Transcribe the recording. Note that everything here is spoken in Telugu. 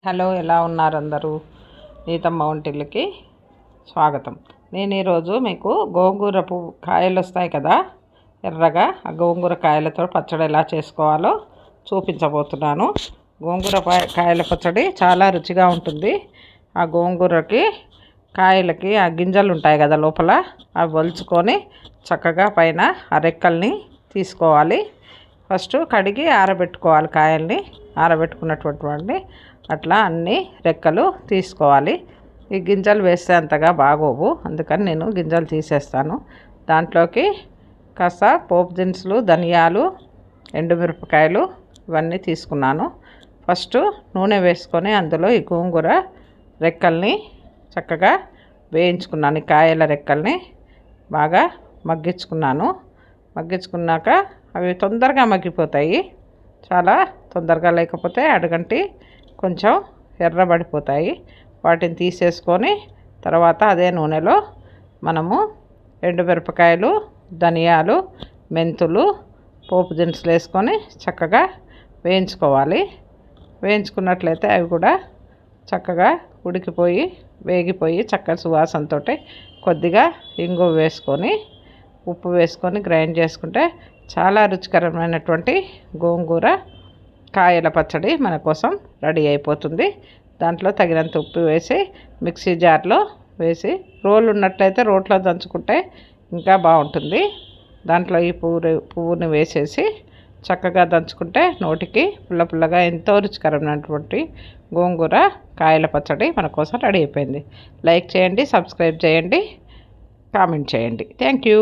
హలో, ఎలా ఉన్నారు అందరూ? నీతమ్మ వంటిల్లుకి స్వాగతం. నేను ఈరోజు మీకు గోంగూర కాయలు వస్తాయి కదా ఎర్రగా, ఆ గోంగూర కాయలతో పచ్చడి ఎలా చేసుకోవాలో చూపించబోతున్నాను. గోంగూర కాయల పచ్చడి చాలా రుచిగా ఉంటుంది. ఆ గోంగూరకి కాయలకి ఆ గింజలు ఉంటాయి కదా లోపల, అవి వలుచుకొని చక్కగా పైన ఆ రెక్కల్ని తీసుకోవాలి. ఫస్ట్ కడిగి ఆరబెట్టుకోవాలి. కాయల్ని ఆరబెట్టుకున్నటువంటి వాడిని అట్లా అన్ని రెక్కలు తీసుకోవాలి. ఈ గింజలు వేస్తే అంతగా బాగోవు, అందుకని నేను గింజలు తీసేస్తాను. దాంట్లోకి కాస్త పోపు దినుసులు, ధనియాలు, ఎండుమిరపకాయలు ఇవన్నీ తీసుకున్నాను. ఫస్ట్ నూనె వేసుకొని అందులో ఈ గోంగూర రెక్కల్ని చక్కగా వేయించుకున్నాను. ఈ కాయల రెక్కల్ని బాగా మగ్గించుకున్నాక అవి తొందరగా మగ్గిపోతాయి. చాలా తొందరగా, లేకపోతే అడుగంటి కొంచెం ఎర్రబడిపోతాయి. వాటిని తీసేసుకొని తర్వాత అదే నూనెలో మనము ఎండుమిరపకాయలు, ధనియాలు, మెంతులు, పోపు దినుసులు వేసుకొని చక్కగా వేయించుకోవాలి. వేయించుకున్నట్లయితే అవి కూడా చక్కగా వేగిపోయి చక్కగా సువాసనతో కొద్దిగా ఇంగువ వేసుకొని, ఉప్పు వేసుకొని గ్రైండ్ చేసుకుంటే చాలా రుచికరమైనటువంటి గోంగూర కాయల పచ్చడి మన కోసం రెడీ అయిపోతుంది. దాంట్లో తగినంత ఉప్పు వేసి మిక్సీ జార్లో వేసి, రోలు ఉన్నట్లయితే రోట్లో దంచుకుంటే ఇంకా బాగుంటుంది. దాంట్లో ఈ పువ్వుని వేసేసి చక్కగా దంచుకుంటే నోటికి పుల్లగా ఎంతో రుచికరమైనటువంటి గోంగూర కాయల పచ్చడి మన కోసం రెడీ అయిపోయింది. లైక్ చేయండి, సబ్స్క్రైబ్ చేయండి, కామెంట్ చేయండి. Thank you.